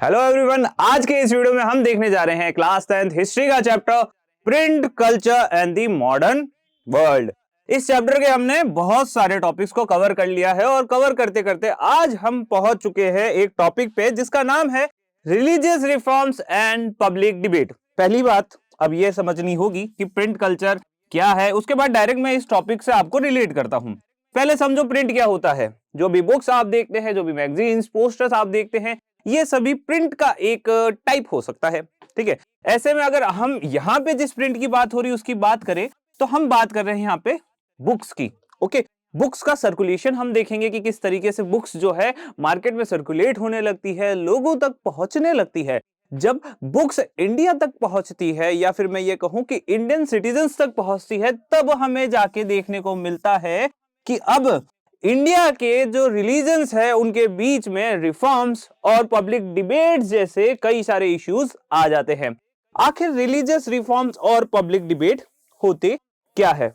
Hello everyone, आज के इस वीडियो में हम देखने जा रहे हैं क्लास 10th हिस्ट्री का chapter print culture and the modern world. इस चैप्टर के हमने बहुत सारे टॉपिक्स को कवर कर लिया है और कवर करते करते आज हम पहुंच चुके हैं एक टॉपिक पे जिसका नाम है religious reforms and public debate. पहली बात अब ये समझनी होगी कि प्रिंट कल्चर क्या है, उसके बाद डायरेक्ट मैं इस टॉपिक से आपको रिलेट करता हूं। पहले समझो प्रिंट क्या होता है। जो भी बुक्स आप देखते हैं, जो भी मैगजीन्स, पोस्टर्स आप देखते हैं, ये सभी प्रिंट का एक टाइप हो सकता है। ठीक है, ऐसे में अगर हम यहाँ पे जिस प्रिंट की बात हो रही है उसकी बात करें तो हम बात कर रहे हैं यहाँ पे बुक्स की। ओके, बुक्स का सर्कुलेशन हम देखेंगे कि किस तरीके से बुक्स जो है मार्केट में सर्कुलेट होने लगती है, लोगों तक पहुंचने लगती है। जब बुक्स इंडिया तक पहुंचती है या फिर मैं ये कहूं कि इंडियन सिटीजन्स तक पहुंचती है, तब हमें जाके देखने को मिलता है कि अब इंडिया के जो रिलीजन्स है उनके बीच में रिफॉर्म्स और पब्लिक डिबेट्स जैसे कई सारे इश्यूज आ जाते हैं। आखिर रिलीजियस रिफॉर्म्स और पब्लिक डिबेट होते क्या है?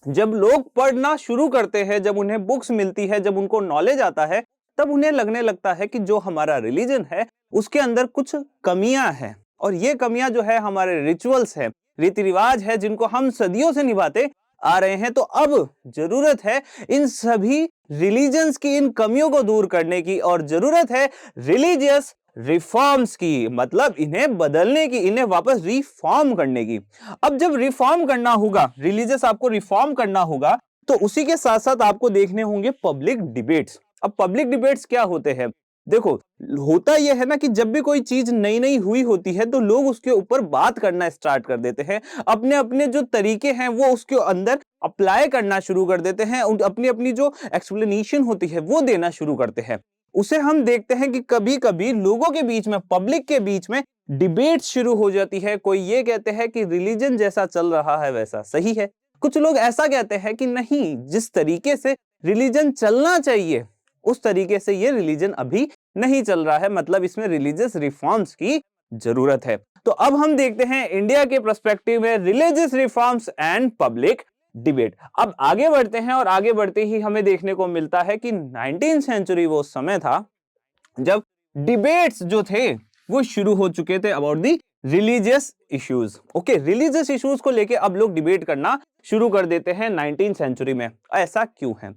जब लोग पढ़ना शुरू करते हैं, जब उन्हें बुक्स मिलती है, जब उनको नॉलेज आता है, तब उन्हें लगने लगता है कि जो हमारा रिलीजन है उसके अंदर कुछ कमियां हैं और ये कमियां जो है हमारे रिचुअल्स है, रीति रिवाज है, जिनको हम सदियों से निभाते आ रहे हैं। तो अब जरूरत है इन सभी रिलीजन्स की इन कमियों को दूर करने की और जरूरत है रिलीजियस रिफॉर्म्स की, मतलब इन्हें बदलने की, इन्हें वापस रिफॉर्म करने की। अब जब रिफॉर्म करना होगा, रिलीजियस आपको रिफॉर्म करना होगा, तो उसी के साथ साथ आपको देखने होंगे पब्लिक डिबेट्स। अब पब्लिक डिबेट्स क्या होते हैं? देखो, होता यह है ना कि जब भी कोई चीज नई नई हुई होती है तो लोग उसके ऊपर बात करना स्टार्ट कर देते हैं, अपने अपने जो तरीके हैं वो उसके अंदर अप्लाई करना शुरू कर देते हैं, अपनी अपनी जो एक्सप्लेनेशन होती है वो देना शुरू करते हैं। उसे हम देखते हैं कि कभी कभी लोगों के बीच में, पब्लिक के बीच में डिबेट शुरू हो जाती है। कोई ये कहते हैं कि रिलीजन जैसा चल रहा है वैसा सही है, कुछ लोग ऐसा कहते हैं कि नहीं, जिस तरीके से रिलीजन चलना चाहिए उस तरीके से ये रिलीजन अभी नहीं चल रहा है, मतलब इसमें रिलीजियस रिफॉर्म्स की जरूरत है। तो अब हम देखते हैं इंडिया के पर्सपेक्टिव में religious reforms and public debate. अब आगे बढ़ते हैं और आगे बढ़ते ही हमें देखने को मिलता है कि 19th सेंचुरी वो समय था जब डिबेट्स जो थे वो शुरू हो चुके थे about the religious issues. Okay, religious issues को लेके अब लोग डिबेट करना शुरू कर देते हैं 19th सेंचुरी में। ऐसा क्यों है?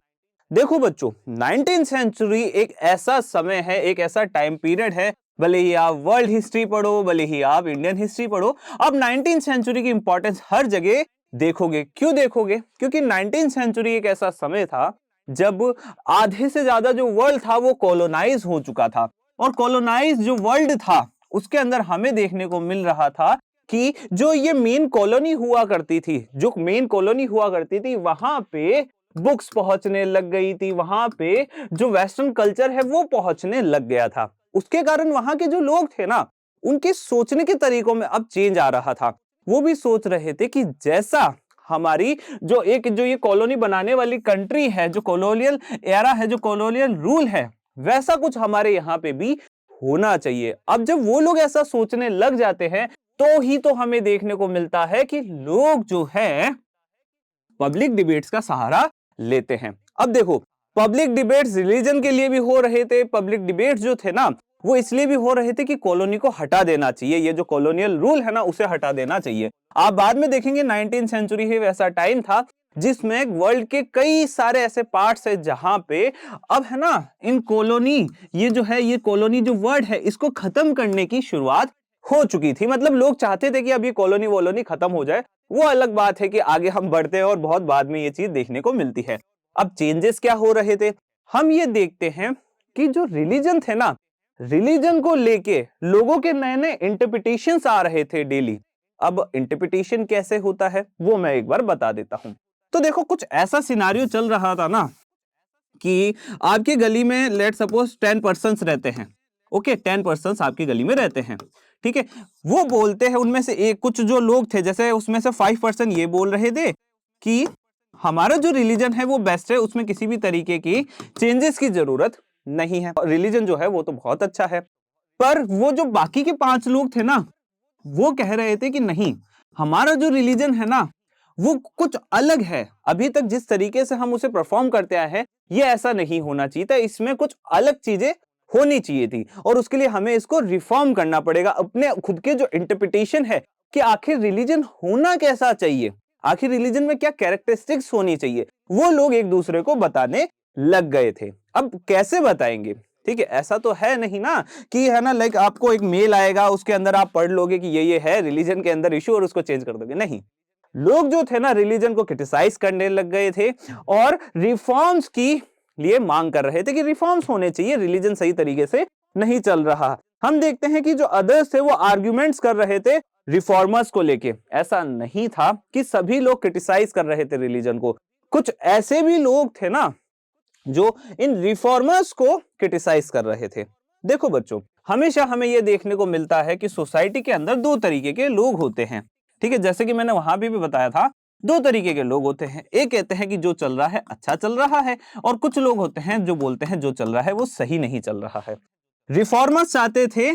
देखो बच्चों, 19th सेंचुरी एक ऐसा समय है, एक ऐसा टाइम पीरियड है, भले ही आप वर्ल्ड हिस्ट्री पढ़ो, भले ही आप इंडियन हिस्ट्री पढ़ो, अब 19th सेंचुरी की इंपॉर्टेंस हर जगह देखोगे। क्यों देखोगे? क्योंकि 19th सेंचुरी एक ऐसा समय था जब आधे से ज्यादा जो वर्ल्ड था वो कॉलोनाइज हो चुका था, और कॉलोनाइज जो वर्ल्ड था उसके अंदर हमें देखने को मिल रहा था कि जो ये मेन कॉलोनी हुआ करती थी, जो मेन कॉलोनी हुआ करती थी, वहां पे बुक्स पहुंचने लग गई थी, वहां पे जो वेस्टर्न कल्चर है वो पहुंचने लग गया था। उसके कारण वहां के जो लोग थे ना, उनके सोचने के तरीकों में अब चेंज आ रहा था। वो भी सोच रहे थे कि जैसा हमारी जो ये कॉलोनी बनाने वाली कंट्री है, जो कॉलोनियल एरा है, जो कॉलोनियल रूल है, वैसा कुछ हमारे यहाँ पे भी होना चाहिए। अब जब वो लोग ऐसा सोचने लग जाते हैं तो ही तो हमें देखने को मिलता है कि लोग जो है पब्लिक डिबेट्स का सहारा लेते हैं। अब देखो, पब्लिक डिबेट्स रिलीजन के लिए भी हो रहे थे। पब्लिक डिबेट्स जो थे ना वो इसलिए भी हो रहे थे कि कॉलोनी को हटा देना चाहिए, ये जो कॉलोनियल रूल है ना उसे हटा देना चाहिए। आप बाद में देखेंगे 19th सेंचुरी ही वैसा टाइम था जिसमें वर्ल्ड के कई सारे ऐसे पार्ट्स है जहां पे अब है ना इन कॉलोनी, ये जो है, ये कॉलोनी जो वर्ड है इसको खत्म करने की शुरुआत हो चुकी थी। मतलब लोग चाहते थे कि अब ये कॉलोनी वॉलोनी खत्म हो जाए। वो अलग बात है कि आगे हम बढ़ते हैं और बहुत बाद में ये चीज देखने को मिलती है। अब चेंजेस क्या हो रहे थे? हम ये देखते हैं कि जो रिलीजन थे ना, रिलीजन को लेके लोगों के नए नए इंटरप्रिटेशंस आ रहे थे डेली। अब इंटरप्रिटेशन कैसे होता है वो मैं एक बार बता देता हूं। तो देखो, कुछ ऐसा सिनारियो चल रहा था ना कि आपकी गली में लेट सपोज 10 पर्सन्स रहते हैं। ओके, 10 पर्सन्स आपकी गली में रहते हैं, ठीक है। वो बोलते हैं, उनमें से एक कुछ जो लोग थे, जैसे उसमें से 5% ये बोल रहे थे कि हमारा जो रिलीजन है वो बेस्ट है, उसमें किसी भी तरीके की चेंजेस की जरूरत नहीं है, रिलीजन जो है वो तो बहुत अच्छा है। पर वो जो बाकी के 5 लोग थे ना, वो कह रहे थे कि नहीं, हमारा जो रिलीजन है ना वो कुछ अलग है। अभी तक जिस तरीके से हम उसे परफॉर्म करते आए हैं ये ऐसा नहीं होना चाहिए था, इसमें कुछ अलग चीजें होनी चाहिए थी और उसके लिए हमें इसको रिफॉर्म करना पड़ेगा। अपने खुद के जो इंटरप्रिटेशन है कि आखिर रिलीजन होना कैसा चाहिए, आखिर रिलीजन में क्या कैरेक्टरिस्टिक्स होनी चाहिए, वो लोग एक दूसरे को बताने लग गए थे। अब कैसे बताएंगे, ठीक है, ऐसा तो है नहीं ना कि है ना लाइक आपको एक मेल आएगा उसके अंदर आप पढ़ लोगे कि ये है रिलीजन के अंदर इशू और उसको चेंज कर दोगे। नहीं, लोग जो थे ना रिलीजन को क्रिटिसाइज करने लग गए थे और रिफॉर्म्स की लिए मांग कर रहे थे कि रिफॉर्म्स होने चाहिए, रिलीजन सही तरीके से नहीं चल रहा। हम देखते हैं कि जो अदर्स थे वो आर्ग्यूमेंट्स कर रहे थे रिफॉर्मर्स को लेके। ऐसा नहीं था कि सभी लोग क्रिटिसाइज कर रहे थे रिलीजन को, कुछ ऐसे भी लोग थे ना जो इन रिफॉर्मर्स को क्रिटिसाइज कर रहे थे। देखो बच्चों, हमेशा हमें यह देखने को मिलता है कि सोसाइटी के अंदर दो तरीके के लोग होते हैं, ठीक है, जैसे कि मैंने वहां भी बताया था, दो तरीके के लोग होते हैं। एक कहते हैं कि जो चल रहा है अच्छा चल रहा है, और कुछ लोग होते हैं जो बोलते हैं जो चल रहा है वो सही नहीं चल रहा है। रिफॉर्मर्स चाहते थे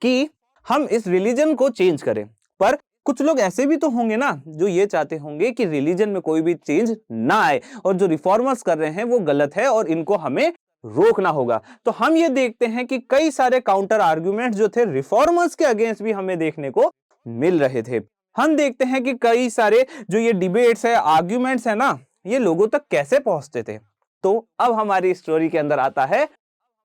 कि हम इस रिलीजन को चेंज करें, पर कुछ लोग ऐसे भी तो होंगे ना जो ये चाहते होंगे कि रिलीजन में कोई भी चेंज ना आए और जो रिफॉर्मर्स कर रहे हैं वो गलत है और इनको हमें रोकना होगा। तो हम ये देखते हैं कि कई सारे काउंटर आर्गुमेंट जो थे रिफॉर्मर्स के अगेंस्ट भी हमें देखने को मिल रहे थे। हम देखते हैं कि कई सारे जो ये डिबेट्स है, आर्ग्यूमेंट्स है ना, ये लोगों तक कैसे पहुंचते थे। तो अब हमारी स्टोरी के अंदर आता है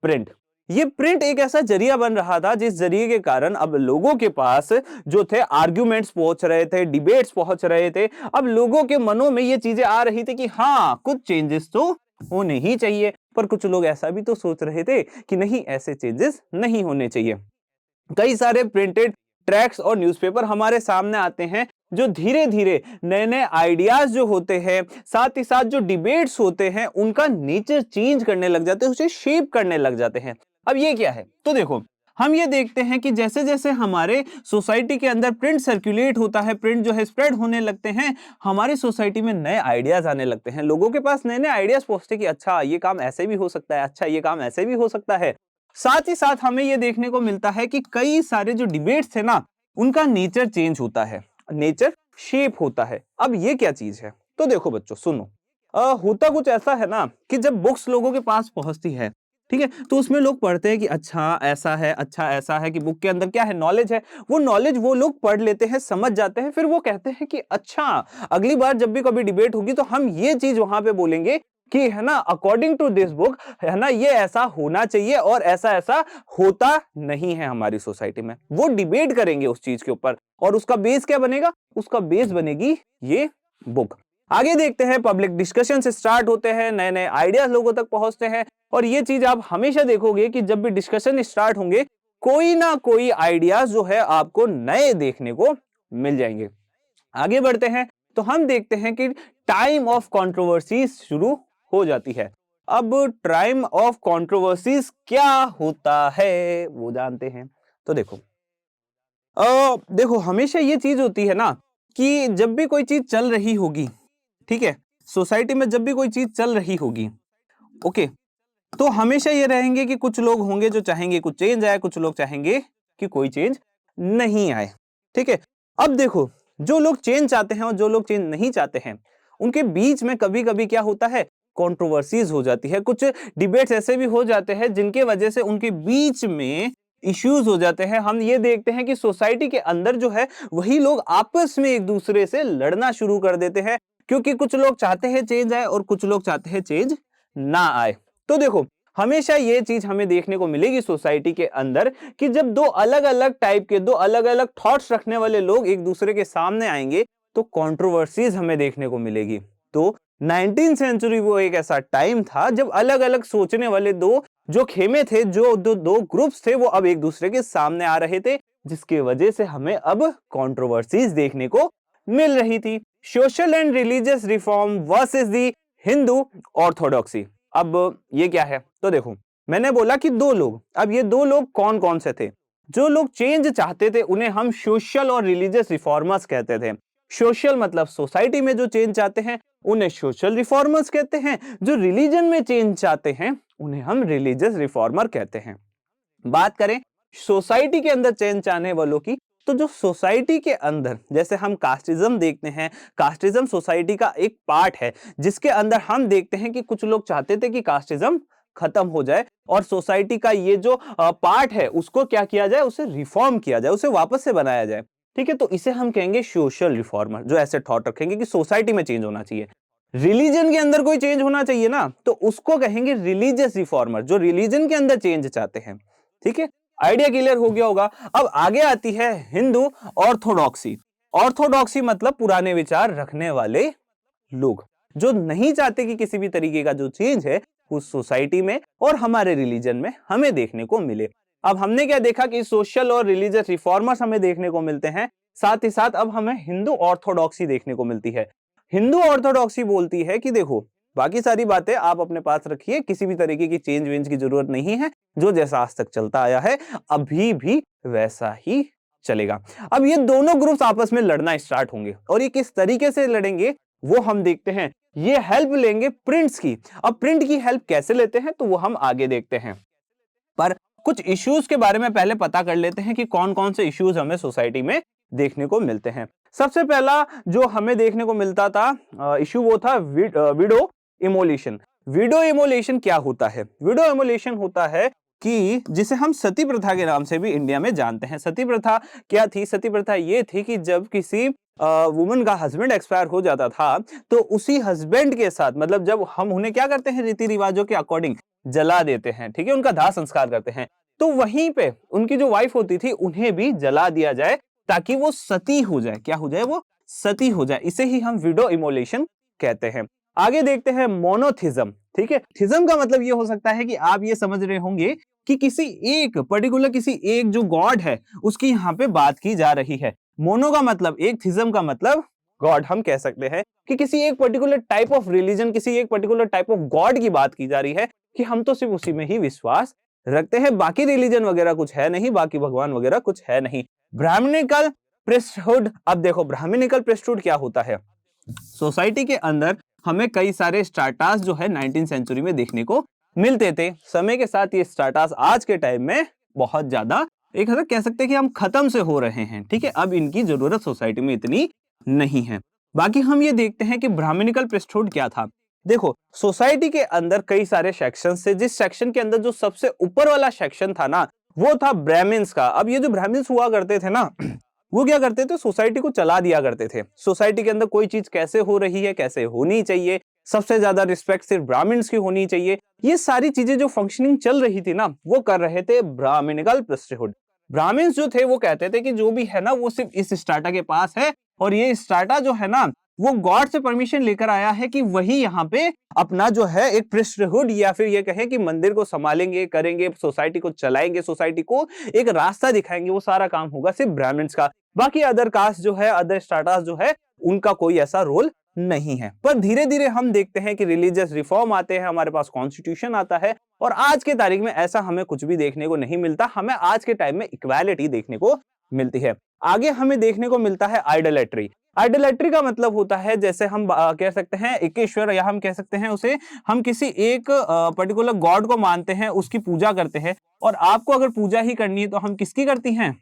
प्रिंट। ये प्रिंट एक ऐसा जरिया बन रहा था जिस जरिए के कारण अब लोगों के पास जो थे आर्ग्यूमेंट्स पहुंच रहे थे, डिबेट्स पहुंच रहे थे। अब लोगों के मनों में ये चीजें आ रही थी कि हाँ कुछ चेंजेस तो होने ही चाहिए, पर कुछ लोग ऐसा भी तो सोच रहे थे कि नहीं ऐसे चेंजेस नहीं होने चाहिए। कई सारे प्रिंटेड ट्रैक्ट्स और न्यूज़पेपर हमारे सामने आते हैं जो धीरे धीरे नए नए आइडियाज जो होते हैं, साथ ही साथ जो डिबेट्स होते हैं उनका नेचर चेंज करने लग जाते हैं, उसे शेप करने लग जाते हैं। अब ये क्या है, तो देखो हम ये देखते हैं कि जैसे जैसे हमारे सोसाइटी के अंदर प्रिंट सर्कुलेट होता है, प्रिंट जो है स्प्रेड होने लगते हैं, हमारी सोसाइटी में नए आइडियाज आने लगते हैं, लोगों के पास नए नए आइडियाज पहुंचते कि अच्छा ये काम ऐसे भी हो सकता है, अच्छा ये काम ऐसे भी हो सकता है। साथ ही साथ हमें यह देखने को मिलता है कि कई सारे जो डिबेट्स थे ना उनका नेचर चेंज होता है, नेचर शेप होता है। अब ये क्या चीज है, तो देखो बच्चों सुनो, होता कुछ ऐसा है ना कि जब बुक्स लोगों के पास पहुंचती है, ठीक है, तो उसमें लोग पढ़ते हैं कि अच्छा ऐसा है, अच्छा ऐसा है, कि बुक के अंदर क्या है, नॉलेज है। वो नॉलेज वो लोग पढ़ लेते हैं, समझ जाते हैं, फिर वो कहते हैं कि अच्छा अगली बार जब भी कभी डिबेट होगी तो हम ये चीज वहां पे बोलेंगे कि है ना अकॉर्डिंग टू दिस बुक है ना ये ऐसा होना चाहिए और ऐसा ऐसा होता नहीं है हमारी सोसाइटी में। वो डिबेट करेंगे उस चीज के ऊपर और उसका बेस क्या बनेगा, उसका बेस बनेगी ये बुक। आगे देखते हैं, पब्लिक डिस्कशन से स्टार्ट होते हैं, नए नए आइडियाज लोगों तक पहुंचते हैं। और ये चीज आप हमेशा देखोगे कि जब भी डिस्कशन स्टार्ट होंगे कोई ना कोई आइडियाज जो है आपको नए देखने को मिल जाएंगे। आगे बढ़ते हैं तो हम देखते हैं कि टाइम ऑफ कंट्रोवर्सीज शुरू हो जाती है। अब टाइम ऑफ कंट्रोवर्सीज क्या होता है वो जानते हैं। तो देखो हमेशा ये चीज होती है ना कि जब भी कोई चीज चल रही होगी, ठीक है, सोसाइटी में जब भी कोई चीज चल रही होगी, ओके, तो हमेशा ये रहेंगे कि कुछ लोग होंगे जो चाहेंगे कुछ चेंज आए, कुछ लोग चाहेंगे कि कोई चेंज नहीं आए, ठीक है। अब देखो जो लोग चेंज चाहते हैं और जो लोग चेंज नहीं चाहते हैं उनके बीच में कभी कभी क्या होता है, कंट्रोवर्सीज हो जाती है, कुछ डिबेट्स ऐसे भी हो जाते हैं जिनके वजह से उनके बीच में इश्यूज हो जाते हैं। हम ये देखते हैं कि सोसाइटी के अंदर जो है वही लोग आपस में एक दूसरे से लड़ना शुरू कर देते हैं, क्योंकि कुछ लोग चाहते हैं चेंज आए और कुछ लोग चाहते हैं चेंज ना आए। तो देखो हमेशा ये चीज हमें देखने को मिलेगी सोसाइटी के अंदर कि जब दो अलग अलग टाइप के, दो अलग अलग थॉट्स रखने वाले लोग एक दूसरे के सामने आएंगे तो कंट्रोवर्सीज हमें देखने को मिलेगी। तो 19th सेंचुरी वो एक ऐसा टाइम था जब अलग अलग सोचने वाले दो जो खेमे थे, जो दो ग्रुप्स थे, वो अब एक दूसरे के सामने आ रहे थे, जिसके वजह से हमें अब कंट्रोवर्सीज देखने को मिल रही थी। Social and religious reform versus the Hindu orthodoxy. अब ये क्या है, तो देखो मैंने बोला कि दो लोग, अब ये दो लोग कौन कौन से थे। जो लोग चेंज चाहते थे उन्हें हम सोशल और रिलीजियस रिफॉर्मर्स कहते थे। सोशल मतलब सोसाइटी में जो चेंज चाहते हैं उन्हें सोशल रिफॉर्मर्स कहते हैं, जो रिलीजन में चेंज चाहते हैं उन्हें हम रिलीजियस रिफॉर्मर कहते हैं। बात करें सोसाइटी के अंदर चेंज चाहने वालों की, तो जो सोसाइटी के अंदर जैसे हम कास्टिज्म देखते हैं, कास्टिज्म सोसाइटी का एक पार्ट है जिसके अंदर हम देखते हैं कि कुछ लोग चाहते थे कि कास्टिज्म खत्म हो जाए और सोसाइटी का ये जो पार्ट है उसको क्या किया जाए, उसे रिफॉर्म किया जाए, उसे वापस से बनाया जाए। ठीक है, तो इसे हम कहेंगे सोशल रिफॉर्मर, जो ऐसे थॉट रखेंगे कि सोसाइटी में चेंज होना चाहिए। रिलीजन के अंदर कोई चेंज होना चाहिए ना, तो उसको कहेंगे रिलीजियस रिफॉर्मर, जो रिलीजन के अंदर चेंज चाहते हैं। ठीक है, आइडिया क्लियर हो गया होगा। अब आगे आती है हिंदू ऑर्थोडॉक्सी। ऑर्थोडॉक्सी मतलब पुराने विचार रखने वाले लोग, जो नहीं चाहते कि किसी भी तरीके का जो चेंज है उस सोसाइटी में और हमारे रिलीजन में हमें देखने को मिले। अब हमने क्या देखा कि सोशल और रिलीजियस रिफॉर्मर्स हमें देखने को मिलते हैं, साथ ही साथ अब हमें हिंदू ऑर्थोडॉक्सी देखने को मिलती है। हिंदू ऑर्थोडॉक्सी बोलती है कि देखो, बाकी सारी बातें आप अपने पास रखिए, किसी भी तरीके की चेंज वेंज की जरूरत नहीं है, जो जैसा आज तक चलता आया है अभी भी वैसा ही चलेगा। अब ये दोनों ग्रुप्स आपस में लड़ना स्टार्ट होंगे और ये किस तरीके से लड़ेंगे वो हम देखते हैं। ये हेल्प लेंगे प्रिंट्स की। अब प्रिंट की हेल्प कैसे लेते हैं तो वो हम आगे देखते हैं, पर कुछ इश्यूज के बारे में पहले पता कर लेते हैं कि कौन कौन से इश्यूज हमें सोसाइटी में देखने को मिलते हैं। सबसे पहला जो हमें देखने को मिलता था इश्यू वो था विडो इमोलिशन। विडो इमोलिशन क्या होता है? विडो इमोलिशन होता है कि जिसे हम सती प्रथा के नाम से भी इंडिया में जानते हैं। सती प्रथा क्या थी? सती प्रथा ये थी कि जब किसी वुमन का हस्बैंड एक्सपायर हो जाता था तो उसी हस्बैंड के साथ, मतलब जब हम उन्हें क्या करते हैं, रीति रिवाजों के अकॉर्डिंग जला देते हैं, ठीक है, उनका दाह संस्कार करते हैं, तो वहीं पे उनकी जो वाइफ होती थी उन्हें भी जला दिया जाए ताकि वो सती हो जाए। क्या हो जाए? वो सती हो जाए। इसे ही हम विडो इमोलेशन कहते हैं। आगे देखते हैं मोनोथिज्म। ठीक है, थिज्म का मतलब ये हो सकता है कि आप ये समझ रहे होंगे कि किसी एक पर्टिकुलर, किसी एक जो गॉड है उसकी यहाँ पे बात की जा रही है। मोनो का मतलब एक, थिज्म का मतलब गॉड। हम कह सकते हैं कि किसी एक पर्टिकुलर टाइप ऑफ रिलीजन, किसी एक पर्टिकुलर टाइप ऑफ गॉड की बात की जा रही है कि हम तो सिर्फ उसी में ही विश्वास रखते हैं, बाकी रिलीजन वगैरह कुछ है नहीं, बाकी भगवान वगैरह कुछ है नहीं। Brahmanical priesthood. अब देखो, ब्राह्मणिकल प्रीस्टहुड क्या होता है? सोसाइटी के अंदर हमें कई सारे स्टार्टास जो है 19वीं सेंचुरी में देखने को मिलते थे। समय के साथ ये स्टार्टास आज के टाइम में बहुत ज्यादा, एक हद तक कह सकते हैं कि हम खत्म से हो रहे हैं। ठीक है, अब इनकी जरूरत सोसाइटी में इतनी नहीं है। बाकी हम ये देखते हैं कि ब्राह्मणिकल प्रीस्टहुड क्या था। देखो, सोसाइटी के अंदर कई सारे सेक्शन थे, जिस सेक्शन के अंदर जो सबसे ऊपर वाला सेक्शन था ना, वो था ब्राह्मण्स का। अब ये जो ब्राह्मण्स हुआ करते थे ना, वो क्या करते थे? सोसाइटी को चला दिया करते थे। सोसाइटी के अंदर कोई चीज कैसे हो रही है, कैसे होनी चाहिए, सबसे ज्यादा रिस्पेक्ट सिर्फ ब्राह्मण्स की होनी चाहिए, ये सारी चीजें जो फंक्शनिंग चल रही थी ना, वो कर रहे थे ब्राह्मणिकल प्रीस्टहुड। ब्राह्मण्स जो थे वो कहते थे कि जो भी है ना वो सिर्फ इस स्टार्टा के पास है, और ये स्टार्टा जो है ना वो गॉड से परमिशन लेकर आया है कि वही यहाँ पे अपना जो है एक प्रीस्टहुड, या फिर ये कहें कि मंदिर को संभालेंगे, करेंगे, सोसाइटी को चलाएंगे, सोसाइटी को एक रास्ता दिखाएंगे। वो सारा काम होगा सिर्फ ब्राह्मण्स का। बाकी अदर कास्ट जो है, अदर स्टार्टास जो है, उनका कोई ऐसा रोल नहीं है। पर धीरे धीरे हम देखते हैं कि रिलीजियस रिफॉर्म आते हैं, हमारे पास कॉन्स्टिट्यूशन आता है, और आज के तारीख में ऐसा हमें कुछ भी देखने को नहीं मिलता। हमें आज के टाइम में इक्वालिटी देखने को मिलती है। आगे हमें देखने को मिलता है आइडोलेट्री। आइडोलेट्री का मतलब होता है, जैसे हम कह सकते हैं एकेश्वर, या हम कह सकते हैं उसे, हम किसी एक पर्टिकुलर गॉड को मानते हैं, उसकी पूजा करते हैं। और आपको अगर पूजा ही करनी है तो हम किसकी करती हैं?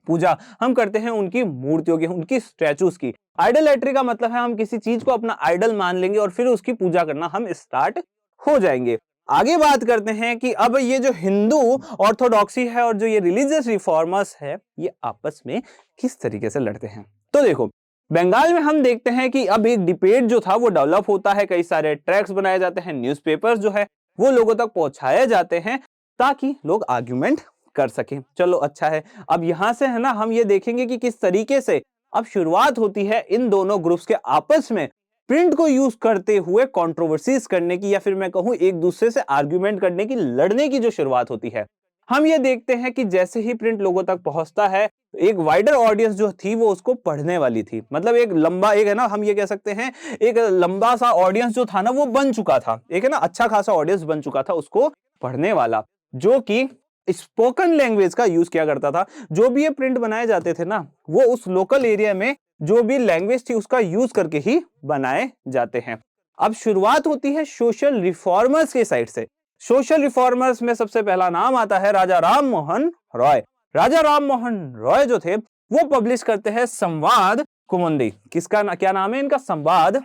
पूजा हम करते हैं उनकी मूर्तियों की, उनकी स्टैचूज की। आइडोलेट्री का मतलब है हम किसी चीज को अपना आइडल मान लेंगे और फिर उसकी पूजा करना हम स्टार्ट हो जाएंगे। आगे बात करते हैं कि अब ये जो हिंदू ऑर्थोडॉक्सी है और जो ये रिलीजियस रिफॉर्मर्स है, ये आपस में किस तरीके से लड़ते हैं। तो देखो, बंगाल में हम देखते हैं कि अब एक डिबेट जो था वो डेवलप होता है, कई सारे ट्रैक्स बनाए जाते हैं, न्यूज़पेपर्स जो है वो लोगों तक पहुंचाए जाते हैं ताकि लोग आर्ग्यूमेंट कर सकें। चलो अच्छा है। अब यहां से है ना हम ये देखेंगे कि किस तरीके से अब शुरुआत होती है इन दोनों ग्रुप्स के आपस में प्रिंट को यूज करते हुए कंट्रोवर्सीज करने की, या फिर मैं कहूं एक दूसरे से आर्ग्यूमेंट करने की, लड़ने की जो शुरुआत होती है। हम ये देखते हैं कि जैसे ही प्रिंट लोगों तक पहुंचता है, एक वाइडर ऑडियंस जो थी वो उसको पढ़ने वाली थी। मतलब एक लंबा, एक है ना हम ये कह सकते हैं एक लंबा सा ऑडियंस जो था ना वो बन चुका था, एक है ना अच्छा खासा ऑडियंस बन चुका था उसको पढ़ने वाला, जो कि स्पोकन लैंग्वेज का यूज किया करता था। जो भी ये प्रिंट बनाए जाते थे ना, वो उस लोकल एरिया में जो भी लैंग्वेज थी उसका यूज करके ही बनाए जाते हैं। अब शुरुआत होती है सोशल रिफॉर्मर्स के साइड से। सोशल रिफॉर्मर्स में सबसे पहला नाम आता है राजा राम मोहन रॉय। राजा राम मोहन रॉय जो थे वो पब्लिश करते हैं संवाद कुमुदी। किसका क्या नाम है इनका? संवाद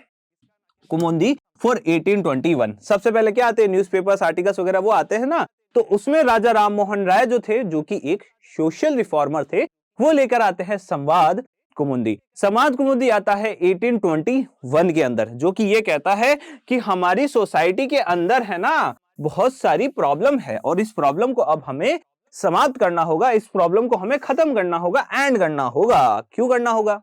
कुमुदी। फॉर 1821। सबसे पहले क्या आते हैं, न्यूज़पेपर्स, आर्टिकल्स वगैरह वो आते हैं ना, तो उसमें राजा राम मोहन राय जो थे, जो कि एक सोशल रिफॉर्मर थे, वो लेकर आते हैं संवाद कुमुदी। समाज कुमुदी आता है 1821 के अंदर, जो कि ये कहता है कि हमारी सोसाइटी के अंदर है ना बहुत सारी प्रॉब्लम है और इस प्रॉब्लम को अब हमें समाप्त करना होगा, इस प्रॉब्लम को हमें खत्म करना होगा, एंड करना होगा। क्यों करना होगा?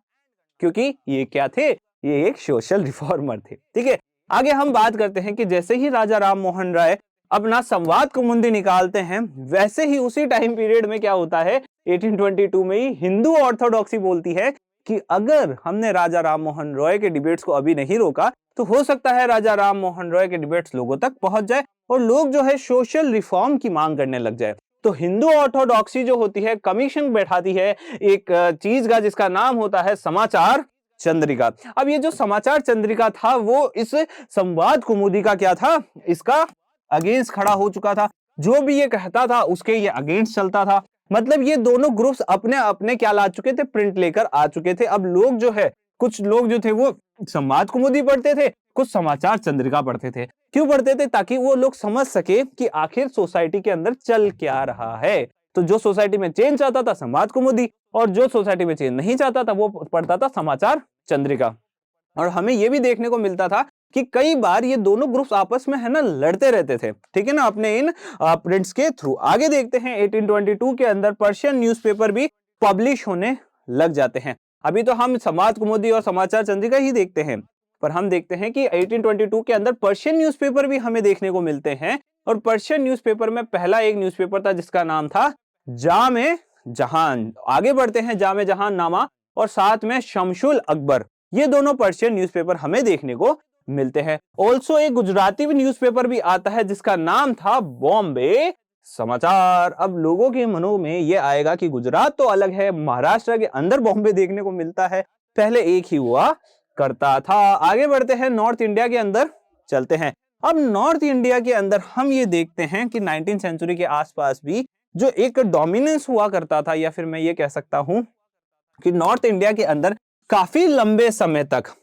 क्योंकि ये क्या थे, ये एक सोशल रिफॉर्मर थे। ठीक है, आगे हम बात करते हैं कि जैसे ही राजा राम मोहन राय अपना संवाद कुमुदी निकालते हैं, वैसे ही उसी टाइम पीरियड में क्या होता है, 1822 में ही हिंदू ऑर्थोडॉक्सी बोलती है कि अगर हमने राजा राम मोहन रॉय के डिबेट्स को अभी नहीं रोका तो हो सकता है राजा राम मोहन रॉय के डिबेट्स लोगों तक पहुंच जाए और लोग जो है सोशल रिफॉर्म की मांग करने लग जाए। तो हिंदू ऑर्थोडॉक्सी जो होती है कमीशन बैठाती है एक चीज का जिसका नाम होता है समाचार चंद्रिका। अब ये जो समाचार चंद्रिका था वो इस संवाद कुमुदी का क्या था, इसका अगेंस्ट खड़ा हो चुका था। जो भी ये कहता था उसके ये अगेंस्ट चलता था। मतलब ये दोनों ग्रुप्स अपने अपने क्या ला चुके थे, प्रिंट लेकर आ चुके थे। अब लोग जो है, कुछ लोग जो थे वो संवाद कुमुदी पढ़ते थे, कुछ समाचार चंद्रिका पढ़ते थे। क्यों पढ़ते थे? ताकि वो लोग समझ सके कि आखिर सोसाइटी के अंदर चल क्या रहा है। तो जो सोसाइटी में चेंज चाहता था संवाद कुमुदी, और जो सोसाइटी में चेंज नहीं चाहता था वो पढ़ता था समाचार चंद्रिका। और हमें ये भी देखने को मिलता था कि कई बार ये दोनों ग्रुप्स आपस में है ना लड़ते रहते थे, ठीक है ना, अपने इन प्रिंट्स के थ्रू। आगे देखते हैं 1822 के अंदर पर्शियन न्यूज़पेपर भी पब्लिश होने लग जाते हैं। अभी तो हम समाज कुमुदी और समाचार चंद्रिका ही देखते हैं, पर हम देखते हैं कि 1822 के अंदर पर्शियन न्यूज़पेपर भी हमें देखने को मिलते हैं। और पर्शियन न्यूज़पेपर में पहला एक न्यूज़पेपर था जिसका नाम था जामे जहान। आगे बढ़ते हैं, जामे जहान नामा और साथ में शमशुल अकबर, ये दोनों पर्शियन न्यूज़पेपर हमें देखने को मिलते हैं। ऑल्सो एक गुजराती न्यूज़पेपर भी आता है जिसका नाम था बॉम्बे समाचार। अब लोगों के मनों में ये आएगा कि गुजरात तो अलग है, महाराष्ट्र के अंदर बॉम्बे देखने को मिलता है, पहले एक ही हुआ करता था। आगे बढ़ते हैं, नॉर्थ इंडिया के अंदर चलते हैं। अब नॉर्थ इंडिया के अंदर हम ये देखते हैं कि 19वीं सेंचुरी के आसपास भी जो एक डोमिनेंस हुआ करता था, या फिर मैं ये कह सकता हूं कि नॉर्थ इंडिया के अंदर काफी लंबे समय तक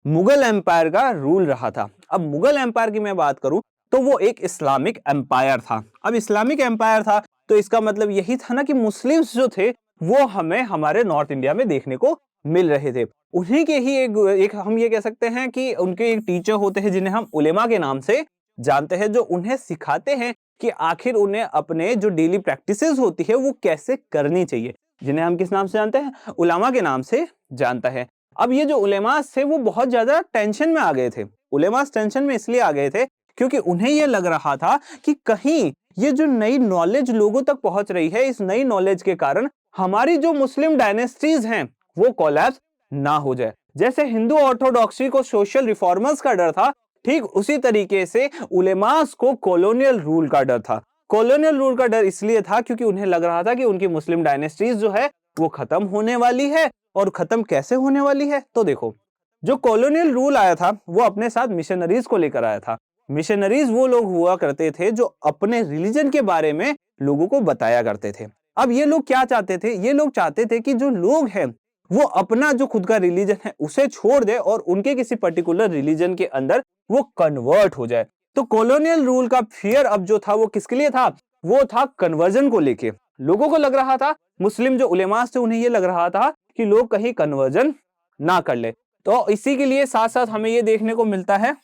मुगल एम्पायर का रूल रहा था। अब मुगल एम्पायर की मैं बात करूं तो वो एक इस्लामिक एम्पायर था। अब इस्लामिक एम्पायर था तो इसका मतलब यही था ना कि मुस्लिम्स जो थे वो हमें हमारे नॉर्थ इंडिया में देखने को मिल रहे थे। उन्हीं के ही एक हम ये कह सकते हैं कि उनके एक टीचर होते हैं जिन्हें हम उलेमा के नाम से जानते हैं, जो उन्हें सिखाते हैं कि आखिर उन्हें अपने जो डेली प्रैक्टिसेस होती है वो कैसे करनी चाहिए, जिन्हें हम किस नाम से जानते हैं, उलेमा के नाम से जानता है। अब ये जो उलेमास थे वो बहुत ज्यादा टेंशन में आ गए थे। उलेमास टेंशन में इसलिए आ गए थे क्योंकि उन्हें ये लग रहा था कि कहीं ये जो नई नॉलेज लोगों तक पहुंच रही है, इस नई नॉलेज के कारण हमारी जो मुस्लिम डायनेस्टीज हैं वो कोलैप्स ना हो जाए। जैसे हिंदू ऑर्थोडॉक्सी को सोशल रिफॉर्मर्स का डर था, ठीक उसी तरीके से उलेमास को कॉलोनियल रूल का डर था। कॉलोनियल रूल का डर इसलिए था क्योंकि उन्हें लग रहा था कि उनकी मुस्लिम डायनेस्टीज जो है वो खत्म होने वाली है। और खत्म कैसे होने वाली है? तो देखो, जो कॉलोनियल रूल आया था वो अपने साथ मिशनरीज को लेकर आया था। मिशनरीज वो लोग हुआ करते थे जो अपने रिलीजन के बारे में लोगों को बताया करते थे। अब ये लोग क्या चाहते थे? ये लोग चाहते थे कि जो लोग हैं वो अपना जो खुद का रिलीजन है उसे छोड़ दे और उनके किसी पर्टिकुलर रिलीजन के अंदर वो कन्वर्ट हो जाए। तो कॉलोनियल रूल का फियर अब जो था वो किसके लिए था? वो था कन्वर्जन को लेके। लोगों को लग रहा था, मुस्लिम जो उलेमास थे उन्हें ये लग रहा था कि लोग कहीं कन्वर्जन ना कर ले। तो इसी के लिए साथ साथ हमें ये देखने को मिलता है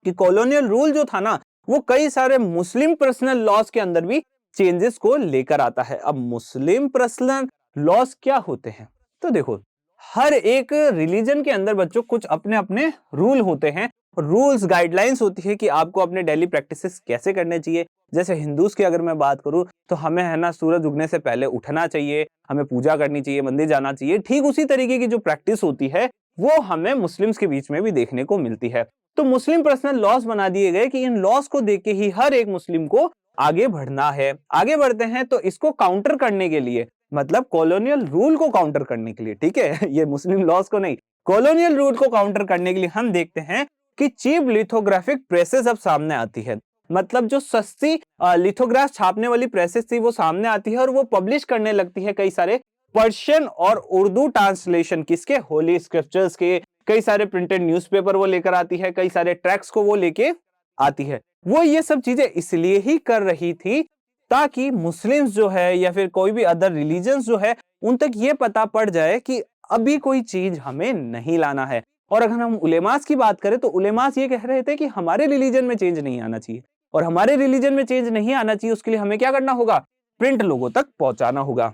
कि कॉलोनियल रूल जो था ना वो कई सारे मुस्लिम पर्सनल लॉज के अंदर भी चेंजेस को लेकर आता है। अब मुस्लिम पर्सनल लॉज क्या होते हैं? तो देखो, हर एक रिलीजन के अंदर बच्चों कुछ अपने अपने रूल होते हैं, रूल्स गाइडलाइंस होती है कि आपको अपने डेली प्रैक्टिसेस कैसे करने चाहिए। जैसे हिंदूज की अगर मैं बात करूं तो हमें है ना सूरज उगने से पहले उठना चाहिए, हमें पूजा करनी चाहिए, मंदिर जाना चाहिए। ठीक उसी तरीके की जो प्रैक्टिस होती है वो हमें मुस्लिम्स के बीच में भी देखने को मिलती है। तो मुस्लिम पर्सनल लॉज बना दिए गए कि इन लॉज को देख के ही हर एक मुस्लिम को आगे बढ़ना है। आगे बढ़ते हैं तो इसको काउंटर करने के लिए, मतलब कॉलोनियल रूल को काउंटर करने के लिए, ठीक है, ये मुस्लिम लॉज को नहीं, कॉलोनियल रूल को काउंटर करने के लिए हम देखते हैं कि चीप लिथोग्राफिक प्रेसेस अब सामने आती है। मतलब जो सस्ती लिथोग्राफ छापने वाली प्रेसेस थी वो सामने आती है और वो पब्लिश करने लगती है कई सारे पर्शियन और उर्दू ट्रांसलेशन किसके? होली स्क्रिप्चर्स के, कई सारे प्रिंटेड न्यूज़पेपर वो लेकर आती है, कई सारे ट्रैक्ट्स को वो लेके आती है। वो ये सब चीजें इसलिए ही कर रही थी ताकि मुस्लिम्स जो है या फिर कोई भी अदर रिलीजन्स जो है उन तक ये पता पड़ जाए कि अभी कोई चीज हमें नहीं लाना है। और अगर हम उलेमास की बात करें तो उलेमास ये कह रहे थे कि हमारे रिलीजन में चेंज नहीं आना चाहिए, और हमारे रिलीजन में चेंज नहीं आना चाहिए उसके लिए हमें क्या करना होगा, प्रिंट लोगों तक पहुंचाना होगा।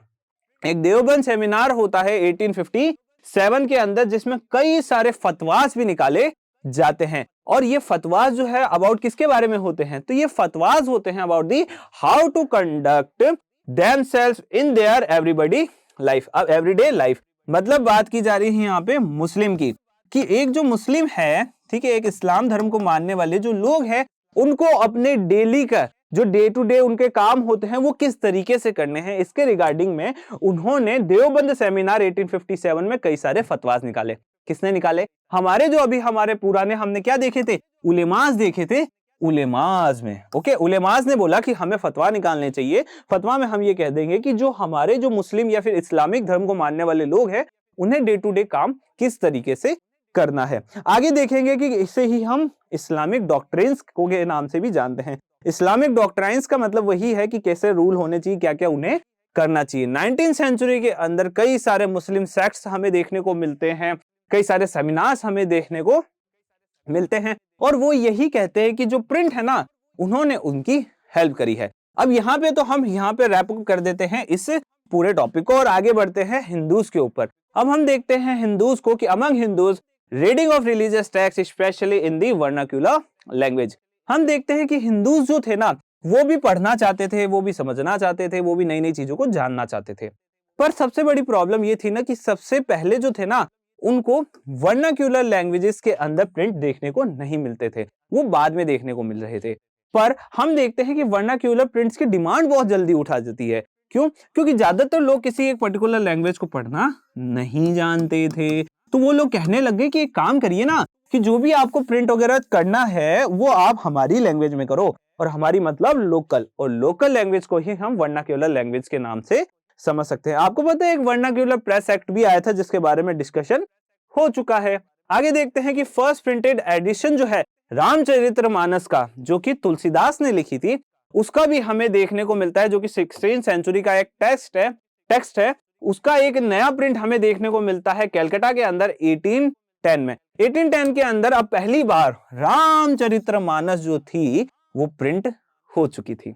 एक देवबंद सेमिनार होता है 1857 के अंदर, जिसमें कई सारे फतवास भी निकाले जाते हैं। और ये फतवास जो है अबाउट किसके बारे में होते हैं, तो ये फतवास होते हैं about the how to conduct themselves in their everybody life. अब एवरीडे लाइफ मतलब बात की जा रही है यहाँ पे मुस्लिम की, कि एक जो मुस्लिम है, ठीक है, एक इस्लाम धर्म को मानने वाले जो लोग हैं उनको अपने डेली का जो डे टू डे उनके काम होते हैं वो किस तरीके से करने हैं, इसके रिगार्डिंग में उन्होंने देवबंद सेमिनार 1857 में कई सारे फतवास निकाले। किसने निकाले, हमारे जो अभी हमारे पुराने हमने क्या देखे थे, उलेमास देखे थे, उलेमास में। ओके, उलेमास ने बोला कि हमें फतवा निकालने चाहिए। फतवा में हम ये कह देंगे कि जो हमारे जो मुस्लिम या फिर इस्लामिक धर्म को मानने वाले लोग हैं उन्हें डे टू डे काम किस तरीके से करना है। आगे देखेंगे कि इसे ही हम इस्लामिक डॉक्ट्रिन्स को के नाम से भी जानते हैं। इस्लामिक डॉक्ट्राइंस का मतलब वही है कि कैसे रूल होने चाहिए, क्या क्या उन्हें करना चाहिए। 19वीं सेंचुरी के अंदर कई सारे मुस्लिम सेक्ट्स हमें देखने को मिलते हैं, कई सारे सेमिनार्स हमें देखने को मिलते हैं, और वो यही कहते हैं कि जो प्रिंट है ना उन्होंने उनकी हेल्प करी है। अब यहाँ पे तो हम यहाँ पे रैप अप कर देते हैं इस पूरे टॉपिक को और आगे बढ़ते हैं हिंदूज के ऊपर। अब हम देखते हैं हिंदूज को कि among Hindus reading of religious text specially in the vernacular language. हम देखते हैं कि हिंदूज जो थे ना वो भी पढ़ना चाहते थे, वो भी समझना चाहते थे, वो भी नई नई चीजों को जानना चाहते थे। पर सबसे बड़ी प्रॉब्लम ये थी ना कि सबसे पहले जो थे ना उनको वर्नाक्यूलर लैंग्वेजेस के अंदर प्रिंट देखने को नहीं मिलते थे, वो बाद में देखने को मिल रहे थे। पर हम देखते हैं कि वर्नाक्यूलर प्रिंट्स की डिमांड बहुत जल्दी उठा जाती है। क्यों? क्योंकि ज्यादातर लोग किसी एक पर्टिकुलर लैंग्वेज को पढ़ना नहीं जानते थे, तो वो लोग कहने लगे कि एक काम करिए ना कि जो भी आपको प्रिंट वगैरह करना है वो आप हमारी लैंग्वेज में करो, और हमारी मतलब लोकल, और लोकल लैंग्वेज को ही हम वर्नाक्यूलर लैंग्वेज के नाम से समझ सकते हैं। आपको पता है एक वर्नाक्यूलर प्रेस एक्ट भी आया था जिसके बारे में डिस्कशन हो चुका है। आगे देखते हैं कि फर्स्ट प्रिंटेड एडिशन जो है रामचरितमानस का, जो कि तुलसीदास ने लिखी थी, उसका भी हमें देखने को मिलता है, जो कि 16वीं सेंचुरी का एक टेक्स्ट है। उसका एक नया प्रिंट हमें देखने को मिलता है कलकत्ता के अंदर 1810 में। 1810 के अंदर अब पहली बार रामचरितमानस जो थी वो प्रिंट हो चुकी थी,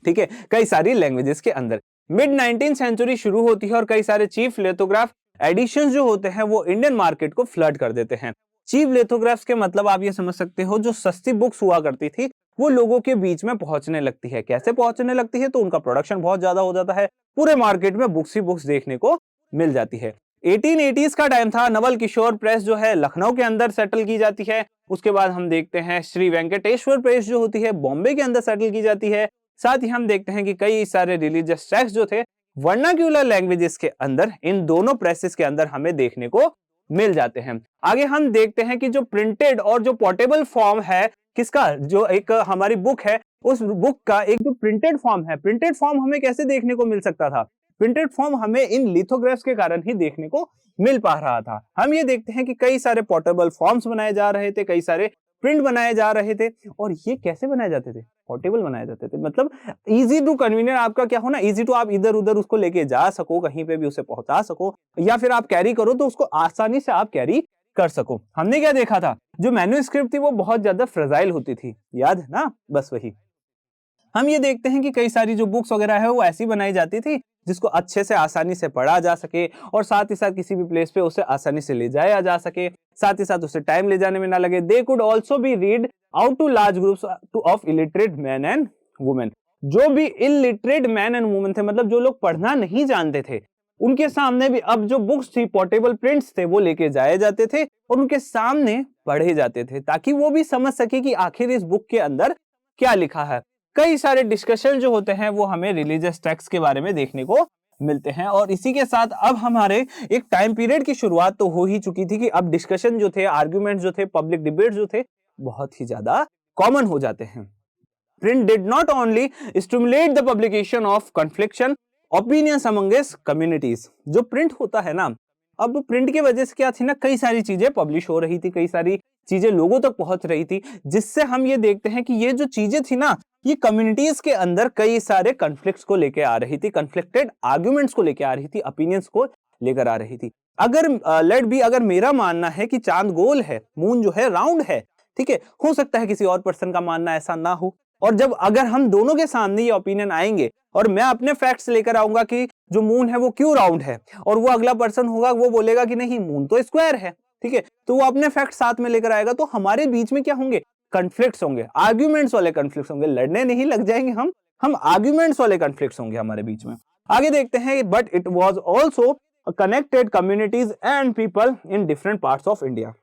ठीक है, कई सारी लैंग्वेजेस के अंदर। मिड 19वीं सेंचुरी शुरू होती है और कई सारे चीफ लिथोग्राफ एडिशंस जो होते हैं वो इंडियन मार्केट को फ्लड कर देते हैं। चीफ लिथोग्राफ्स के मतलब आप ये समझ सकते हो, जो सस्ती बुक्स हुआ करती थी वो लोगों के बीच में पहुंचने लगती है। कैसे पहुंचने लगती है? तो उनका प्रोडक्शन बहुत ज्यादा हो जाता है, पूरे मार्केट में बुक्स ही बुक्स देखने को मिल जाती है। 1880s का टाइम था। नवल किशोर प्रेस जो है लखनऊ के अंदर सेटल की जाती है। उसके बाद हम देखते हैं श्री वेंकटेश्वर प्रेस जो होती है बॉम्बे के अंदर सेटल की जाती है। साथ ही हम देखते हैं कि कई सारे रिलीजियस टेक्स्ट जो थे वर्नाक्यूलर लैंग्वेजेस के अंदर इन दोनों प्रेसेस के अंदर हमें देखने को मिल जाते हैं। आगे हम देखते हैं कि जो प्रिंटेड और जो पोर्टेबल फॉर्म है किसका, जो एक हमारी बुक है उस बुक का एक जो प्रिंटेड फॉर्म है, प्रिंटेड फॉर्म हमें कैसे देखने को मिल सकता था? प्रिंटेड फॉर्म हमें इन लिथोग्राफ्स के कारण ही देखने को मिल पा रहा था। हम ये देखते हैं कि कई सारे पोर्टेबल फॉर्म्स बनाए जा रहे थे, कई सारे प्रिंट बनाए जा रहे थे, और ये कैसे बनाए जाते थे? पोर्टेबल बनाए जाते थे, मतलब इजी टू कन्वीनियंट, आपका क्या हो ना, इजी टू आप इधर उधर उसको लेके जा सको, कहीं पे भी उसे पहुंचा सको, या फिर आप कैरी करो तो उसको आसानी से आप कैरी कर सको। हमने क्या देखा था, जो मैन्युस्क्रिप्ट थी वो बहुत ज्यादा फ्रेजाइल होती थी, याद है ना? बस वही हम ये देखते हैं कि कई सारी जो बुक्स वगैरह है वो ऐसी बनाई जाती थी जिसको अच्छे से आसानी से पढ़ा जा सके, और साथ ही साथ किसी भी प्लेस पे उसे आसानी से ले जाया जा सके, साथ ही साथ उसे टाइम ले जाने में ना लगे। They could also be read out to large groups of illiterate man and women. जो भी इलिटरेट मैन एंड वुमेन थे, मतलब जो लोग पढ़ना नहीं जानते थे, उनके सामने भी अब जो बुक्स थी, पोर्टेबल प्रिंट्स थे, वो लेके जाए जाते थे और उनके सामने पढ़े जाते थे, ताकि वो भी समझ सके कि आखिर इस बुक के अंदर क्या लिखा है। कई सारे डिस्कशन जो होते हैं वो हमें रिलीजियस टेक्स्ट के बारे में देखने को मिलते हैं, और इसी के साथ अब हमारे एक टाइम पीरियड की शुरुआत तो हो ही चुकी थी कि अब डिस्कशन जो थे, आर्गुमेंट जो थे, पब्लिक डिबेट जो थे, बहुत ही ज्यादा कॉमन हो जाते हैं। Print did not only stimulate the publication of confliction opinions among his communities. जो प्रिंट होता है ना, अब प्रिंट की वजह से क्या थी ना, कई सारी चीजें पब्लिश हो रही थी, कई सारी चीजें लोगों तक पहुंच रही थी, जिससे हम ये देखते हैं कि ये जो चीजें थी ना, ये कम्युनिटीज के अंदर कई सारे कॉन्फ्लिक्ट्स को लेके आ रही थी, कन्फ्लिक्टेड आर्ग्यूमेंट्स को लेके आ रही थी, ओपिनियंस को लेकर आ रही थी। अगर मेरा मानना है कि चांद गोल है, मून जो है राउंड है, ठीक है, हो सकता है किसी और पर्सन का मानना ऐसा ना हो। और जब अगर हम दोनों के सामने ये ओपिनियन आएंगे और मैं अपने फैक्ट्स लेकर आऊंगा कि जो मून है वो क्यों राउंड है, और वो अगला पर्सन होगा वो बोलेगा कि नहीं मून तो स्क्वायर है, ठीक है, तो वो अपने फैक्ट साथ में लेकर आएगा, तो हमारे बीच में क्या होंगे, कॉन्फ्लिक्ट्स होंगे, आर्ग्यूमेंट्स वाले कॉन्फ्लिक्ट्स होंगे, लड़ने नहीं लग जाएंगे हम आर्ग्यूमेंट्स वाले कॉन्फ्लिक्ट्स होंगे हमारे बीच में। आगे देखते हैं, but it was also connected communities and people in different parts of India.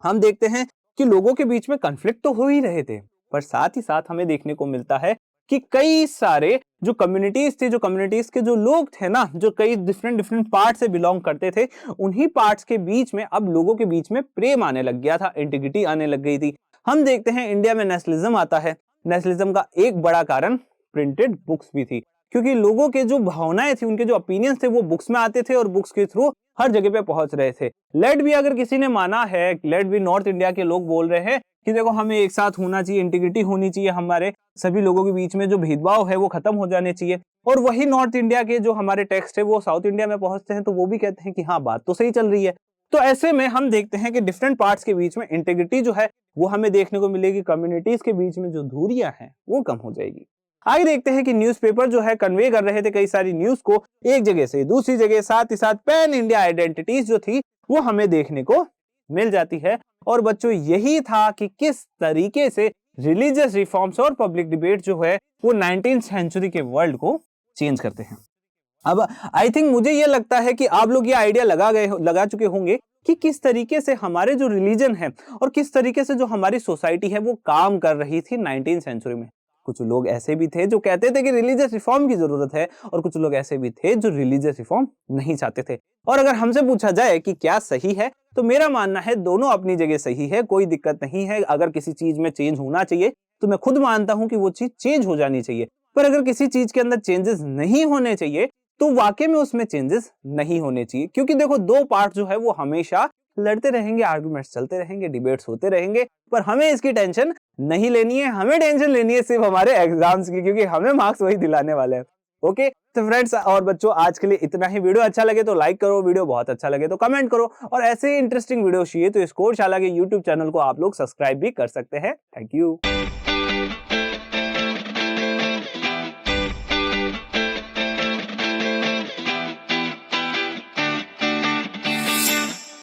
हम देखते हैं कि लोगों के बीच में कॉन्फ्लिक्ट तो हो ही रहे थे, पर साथ ही साथ हमें देखने को मिलता है कि कई सारे जो कम्युनिटीज थे, जो कम्युनिटीज के जो लोग थे ना, जो कई डिफरेंट पार्ट से बिलोंग करते थे, उन्हीं पार्ट्स के बीच में अब लोगों के बीच में प्रेम आने लग गया था, इंटीग्रिटी आने लग गई थी। हम देखते हैं इंडिया में नेशनलिज्म आता है। नेशनलिज्म का एक बड़ा कारण प्रिंटेड बुक्स भी थी, क्योंकि लोगों के जो भावनाएं थी, उनके जो ओपिनियंस थे वो बुक्स में आते थे और बुक्स के थ्रू हर जगह पे पहुंच रहे थे। लेट भी अगर किसी ने माना है, लेट भी नॉर्थ इंडिया के लोग बोल रहे हैं कि देखो हमें एक साथ होना चाहिए, इंटीग्रिटी होनी चाहिए, हमारे सभी लोगों के बीच में जो भेदभाव है वो खत्म हो जाने चाहिए, और वही नॉर्थ इंडिया के जो हमारे टेक्स्ट है वो साउथ इंडिया में पहुंचते हैं तो वो भी कहते हैं कि हाँ बात तो सही चल रही है। तो ऐसे में हम देखते हैं कि डिफरेंट पार्ट्स के बीच में इंटीग्रिटी जो है वो हमें देखने को मिलेगी, कम्युनिटीज के बीच में जो दूरियां हैं वो कम हो जाएगी। आगे देखते हैं कि न्यूज़पेपर जो है कन्वे कर रहे थे कई सारी न्यूज को एक जगह से दूसरी जगह, साथ ही साथ पैन इंडिया आइडेंटिटीज जो थी वो हमें देखने को मिल जाती है। और बच्चों यही था कि किस तरीके से रिलीजियस रिफॉर्म्स और पब्लिक डिबेट जो है वो 19th सेंचुरी के वर्ल्ड को चेंज करते हैं। अब आई थिंक मुझे ये लगता है कि आप लोग ये आइडिया लगा चुके होंगे कि किस तरीके से हमारे जो रिलीजन है और किस तरीके से जो हमारी सोसाइटी है वो काम कर रही थी 19th सेंचुरी में। कुछ लोग ऐसे भी थे जो कहते थे कि रिलीजियस रिफॉर्म की जरूरत है, और कुछ लोग ऐसे भी थे जो रिलीजियस रिफॉर्म नहीं चाहते थे। और अगर हमसे पूछा जाए कि क्या सही है, तो मेरा मानना है दोनों अपनी जगह सही है, कोई दिक्कत नहीं है। अगर किसी चीज में चेंज होना चाहिए तो मैं खुद मानता हूं कि वो चीज चेंज हो जानी चाहिए, पर अगर किसी चीज के अंदर चेंजेस नहीं होने चाहिए तो वाकई में उसमें चेंजेस नहीं होने चाहिए। क्योंकि देखो दो पार्ट जो है वो हमेशा लड़ते रहेंगे, आर्गुमेंट्स चलते रहेंगे, डिबेट्स होते रहेंगे, पर हमें इसकी टेंशन नहीं लेनी है। हमें टेंशन लेनी है सिर्फ हमारे एग्जाम्स की, क्योंकि हमें मार्क्स वही दिलाने वाले हैं। ओके, तो फ्रेंड्स और बच्चों आज के लिए इतना ही। वीडियो अच्छा लगे तो लाइक करो, वीडियो बहुत अच्छा लगे तो कमेंट करो, और ऐसे ही इंटरेस्टिंग वीडियो चाहिए तो स्कोर शाला के यूट्यूब चैनल को आप लोग सब्सक्राइब भी कर सकते हैं। Thank you.